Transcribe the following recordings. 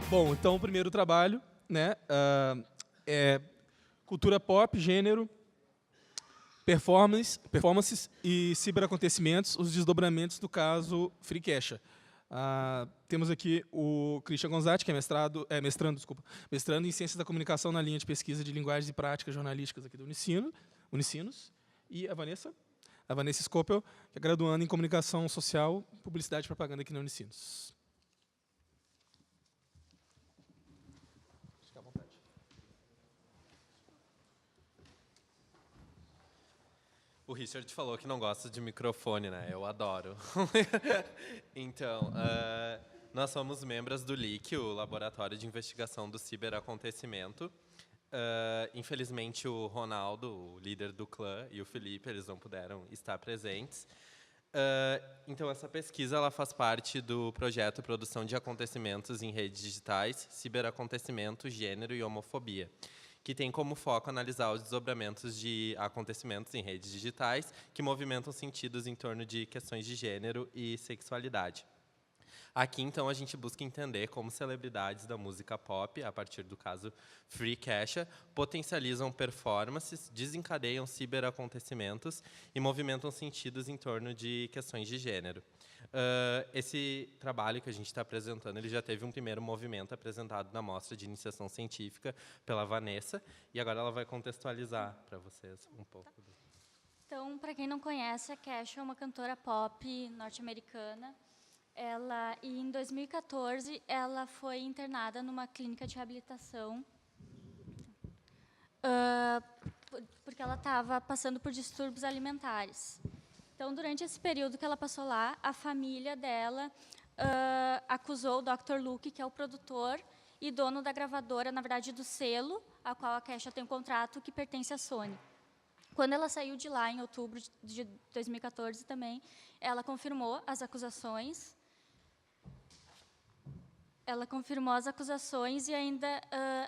Bom, então o primeiro trabalho, né, é cultura pop, gênero, performances e ciberacontecimentos, os desdobramentos do caso Free Kesha. Temos aqui o Christian Gonzatti, que é mestrando em Ciências da Comunicação na linha de pesquisa de linguagens e práticas jornalísticas aqui do Unicinos, e a Vanessa Scopel, que é graduanda em Comunicação Social, Publicidade e Propaganda aqui na Unicinos. Fique à vontade. O Richard falou que não gosta de microfone, né? Eu adoro. Então, nós somos membros do LIC, o Laboratório de Investigação do Ciberacontecimento. Infelizmente, o Ronaldo, o líder do clã, e o Felipe, eles não puderam estar presentes. Então, essa pesquisa ela faz parte do projeto Produção de Acontecimentos em Redes Digitais, Ciberacontecimento, Gênero e Homofobia, que tem como foco analisar os desdobramentos de acontecimentos em redes digitais que movimentam sentidos em torno de questões de gênero e sexualidade. Aqui, então, a gente busca entender como celebridades da música pop, a partir do caso Free Kesha, potencializam performances, desencadeiam ciberacontecimentos e movimentam sentidos em torno de questões de gênero. Esse trabalho que a gente está apresentando, ele já teve um primeiro movimento apresentado na mostra de iniciação científica pela Vanessa, e agora ela vai contextualizar para vocês um pouco. Então, para quem não conhece, a Kesha é uma cantora pop norte-americana. E em 2014, ela foi internada numa clínica de reabilitação porque ela estava passando por distúrbios alimentares. Então, durante esse período que ela passou lá, a família dela acusou o Dr. Luke, que é o produtor e dono da gravadora, na verdade, do selo, a qual a Kesha tem um contrato, que pertence à Sony. Quando ela saiu de lá, em outubro de 2014 também, ela confirmou as acusações. E ainda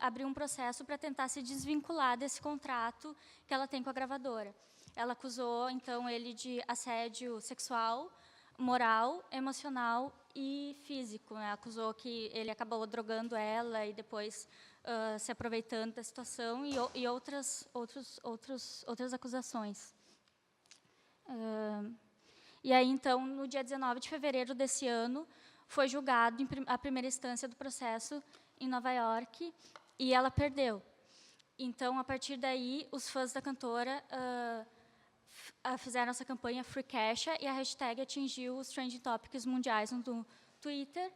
abriu um processo para tentar se desvincular desse contrato que ela tem com a gravadora. Ela acusou, então, ele de assédio sexual, moral, emocional e físico, né? Acusou que ele acabou drogando ela e depois se aproveitando da situação e outras acusações. E aí, então, no dia 19 de fevereiro desse ano, foi julgado a primeira instância do processo em Nova York e ela perdeu. Então, a partir daí, os fãs da cantora fizeram essa campanha Free Kesha e a hashtag atingiu os trending topics mundiais no Twitter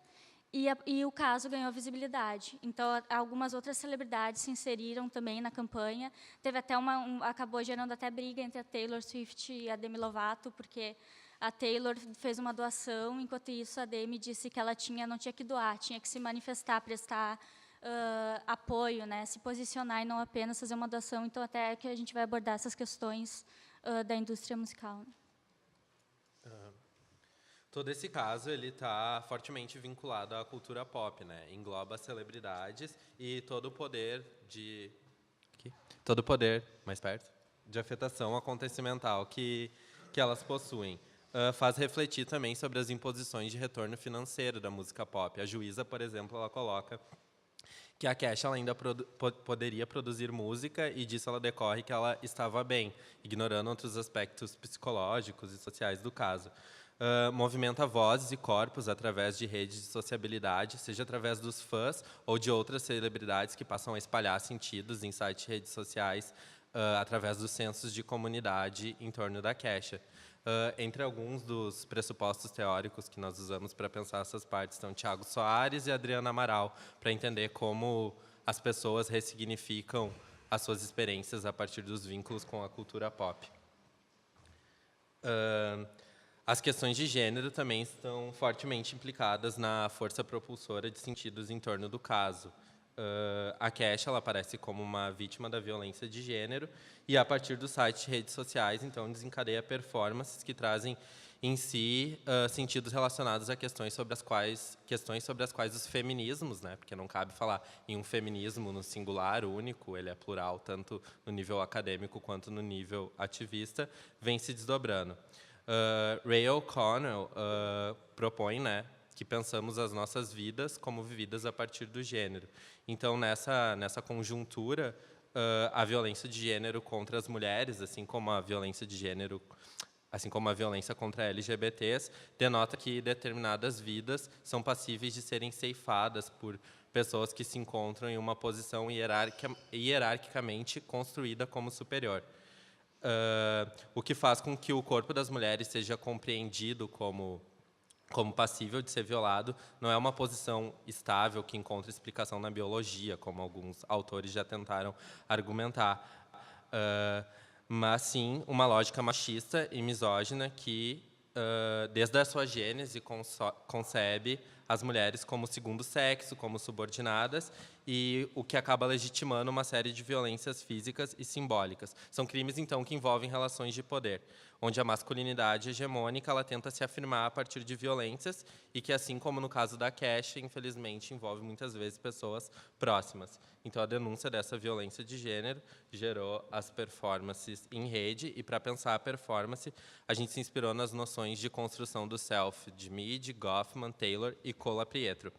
e o caso ganhou visibilidade. Então, algumas outras celebridades se inseriram também na campanha. Teve até acabou gerando até briga entre a Taylor Swift e a Demi Lovato, porque a Taylor fez uma doação, enquanto isso a Demi disse que ela não tinha que doar, tinha que se manifestar, prestar apoio, né, se posicionar e não apenas fazer uma doação. Então, até que a gente vai abordar essas questões da indústria musical. Todo esse caso ele está fortemente vinculado à cultura pop, né? Engloba celebridades e todo o poder mais perto, de afetação acontecimental que elas possuem. Faz refletir também sobre as imposições de retorno financeiro da música pop. A Juíza, por exemplo, ela coloca que a Kesha ela ainda poderia produzir música e disso ela decorre que ela estava bem, ignorando outros aspectos psicológicos e sociais do caso. Movimenta vozes e corpos através de redes de sociabilidade, seja através dos fãs ou de outras celebridades que passam a espalhar sentidos em sites e redes sociais através dos sensos de comunidade em torno da Kesha. Entre alguns dos pressupostos teóricos que nós usamos para pensar essas partes estão Tiago Soares e Adriana Amaral, para entender como as pessoas ressignificam as suas experiências a partir dos vínculos com a cultura pop. As questões de gênero também estão fortemente implicadas na força propulsora de sentidos em torno do caso. A Kesha ela aparece como uma vítima da violência de gênero e, a partir dos sites e redes sociais, então, desencadeia performances que trazem em si sentidos relacionados a questões sobre as quais os feminismos, né, porque não cabe falar em um feminismo no singular único, ele é plural, tanto no nível acadêmico quanto no nível ativista, vem se desdobrando. Ray O'Connell propõe, né, que pensamos as nossas vidas como vividas a partir do gênero. Então, nessa conjuntura, a violência de gênero contra as mulheres, assim como a violência de gênero, assim como a violência contra LGBTs, denota que determinadas vidas são passíveis de serem ceifadas por pessoas que se encontram em uma posição hierarquicamente construída como superior. O que faz com que o corpo das mulheres seja compreendido como passível de ser violado não é uma posição estável que encontra explicação na biologia, como alguns autores já tentaram argumentar, mas sim uma lógica machista e misógina que, desde a sua gênese, concebe as mulheres como segundo sexo, como subordinadas, e o que acaba legitimando uma série de violências físicas e simbólicas. São crimes, então, que envolvem relações de poder, onde a masculinidade hegemônica ela tenta se afirmar a partir de violências e que, assim como no caso da Kesha, infelizmente, envolve muitas vezes pessoas próximas. Então, a denúncia dessa violência de gênero gerou as performances em rede, e, para pensar a performance, a gente se inspirou nas noções de construção do self, de Mead, Goffman, Taylor e Cola Pietro.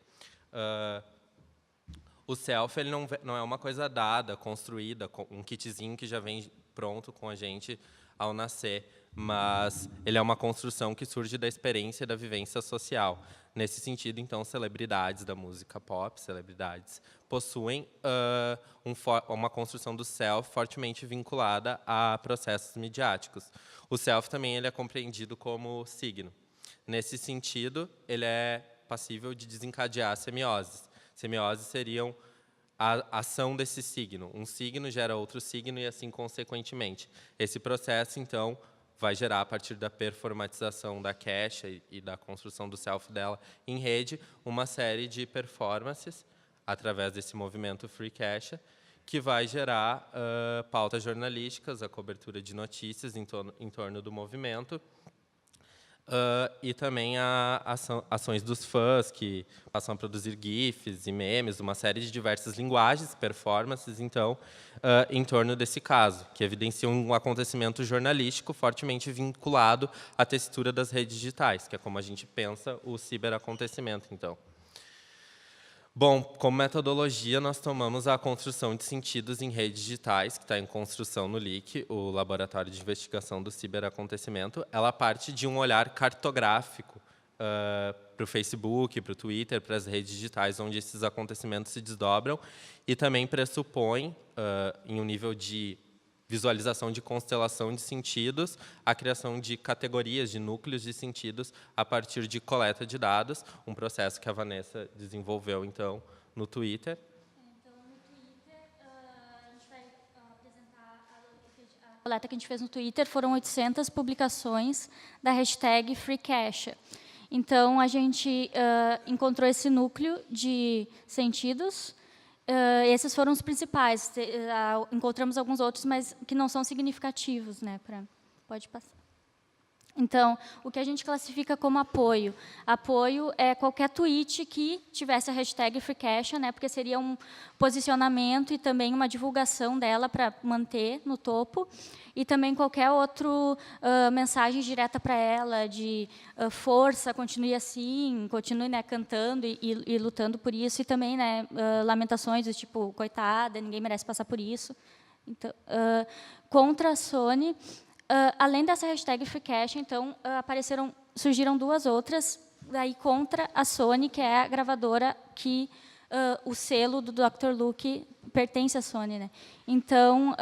O self ele não é uma coisa dada, construída, com um kitzinho que já vem pronto com a gente ao nascer, mas ele é uma construção que surge da experiência e da vivência social. Nesse sentido, então, celebridades da música pop, celebridades, possuem uma construção do self fortemente vinculada a processos midiáticos. O self também ele é compreendido como signo. Nesse sentido, ele é passível de desencadear semioses. Semioses seriam a ação desse signo. Um signo gera outro signo e assim consequentemente. Esse processo, então, vai gerar, a partir da performatização da Kesha e da construção do self dela em rede, uma série de performances, através desse movimento Free Kesha, que vai gerar pautas jornalísticas, a cobertura de notícias em torno do movimento, e também ações dos fãs, que passam a produzir GIFs e memes, uma série de diversas linguagens, performances, então, em torno desse caso, que evidenciam um acontecimento jornalístico fortemente vinculado à textura das redes digitais, que é como a gente pensa o ciberacontecimento, então. Bom, como metodologia, nós tomamos a construção de sentidos em redes digitais, que está em construção no LIC, o Laboratório de Investigação do Ciberacontecimento. Ela parte de um olhar cartográfico para o Facebook, para o Twitter, para as redes digitais onde esses acontecimentos se desdobram, e também pressupõe, em um nível de visualização de constelação de sentidos, a criação de categorias, de núcleos de sentidos, a partir de coleta de dados, um processo que a Vanessa desenvolveu, então, no Twitter. Então, no Twitter, a gente vai apresentar a coleta que a gente fez no Twitter. Foram 800 publicações da hashtag FreeCesha. Então, a gente encontrou esse núcleo de sentidos. Esses foram os principais. Encontramos alguns outros, mas que não são significativos, né? Pode passar. Então, o que a gente classifica como apoio? Apoio é qualquer tweet que tivesse a hashtag FreeCesha, né? Porque seria um posicionamento e também uma divulgação dela para manter no topo. E também qualquer outra mensagem direta para ela, de força, continue assim, continue, né, cantando e lutando por isso. E também, né, lamentações do tipo, coitada, ninguém merece passar por isso. Então, contra a Sony, além dessa hashtag FreeCesha, então, surgiram duas outras, daí contra a Sony, que é a gravadora que o selo do Dr. Luke pertence à Sony, né? Então,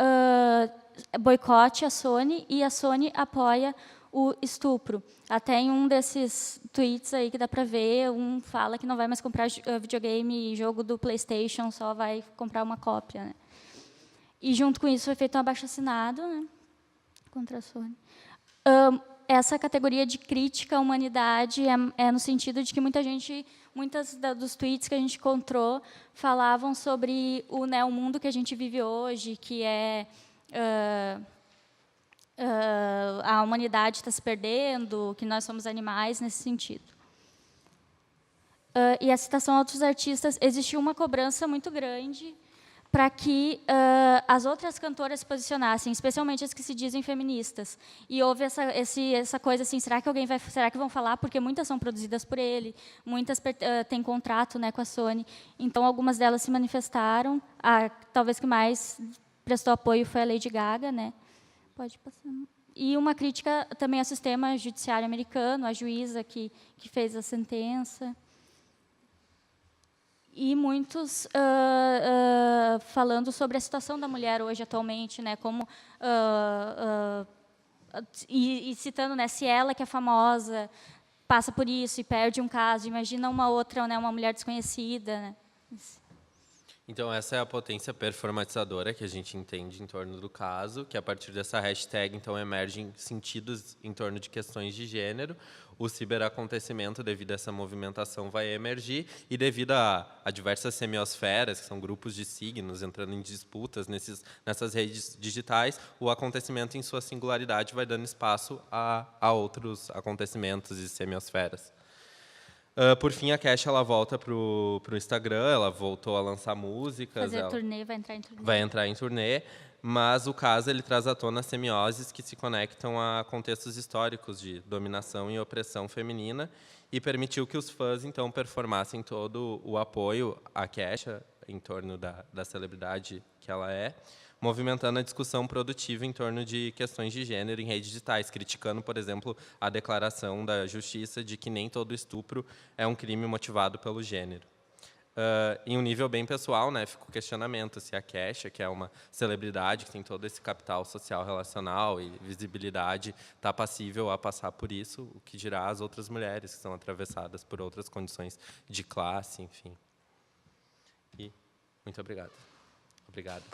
boicote a Sony, e a Sony apoia o estupro. Até em um desses tweets aí que dá para ver, um fala que não vai mais comprar videogame e jogo do PlayStation, só vai comprar uma cópia, né? E, junto com isso, foi feito um abaixo-assinado, né, contra a Sony. Essa categoria de crítica à humanidade é no sentido de que muitas dos tweets que a gente encontrou falavam sobre o mundo que a gente vive hoje, que é a humanidade está se perdendo, que nós somos animais, nesse sentido. E a citação a outros artistas, existiu uma cobrança muito grande para que as outras cantoras se posicionassem, especialmente as que se dizem feministas. E houve essa coisa assim, será que vão falar? Porque muitas são produzidas por ele, muitas têm contrato, né, com a Sony. Então, algumas delas se manifestaram. Talvez que mais prestou apoio foi a Lady Gaga, né? Pode passar. E uma crítica também ao sistema judiciário americano, a juíza que fez a sentença. E muitos falando sobre a situação da mulher hoje, atualmente, né, como, e citando, né, se ela, que é famosa, passa por isso e perde um caso, imagina uma outra, né, uma mulher desconhecida. Né? Então, essa é a potência performatizadora que a gente entende em torno do caso, que a partir dessa hashtag, então, emergem sentidos em torno de questões de gênero. O ciberacontecimento, devido a essa movimentação, vai emergir, e devido a diversas semiosferas, que são grupos de signos entrando em disputas nessas redes digitais, o acontecimento, em sua singularidade, vai dando espaço a outros acontecimentos e semiosferas. Por fim, a Kesha ela volta para o Instagram, ela voltou a lançar músicas. Turnê, vai entrar em turnê. Vai entrar em turnê, mas o caso ele traz à tona semioses que se conectam a contextos históricos de dominação e opressão feminina, e permitiu que os fãs, então, performassem todo o apoio à Kesha em torno da celebridade que ela é, movimentando a discussão produtiva em torno de questões de gênero em redes digitais, criticando, por exemplo, a declaração da Justiça de que nem todo estupro é um crime motivado pelo gênero. Em um nível bem pessoal, né, fica o questionamento se a Kesha, que é uma celebridade que tem todo esse capital social relacional e visibilidade, está passível a passar por isso, o que dirá as outras mulheres que são atravessadas por outras condições de classe, enfim. E muito obrigado. Obrigado.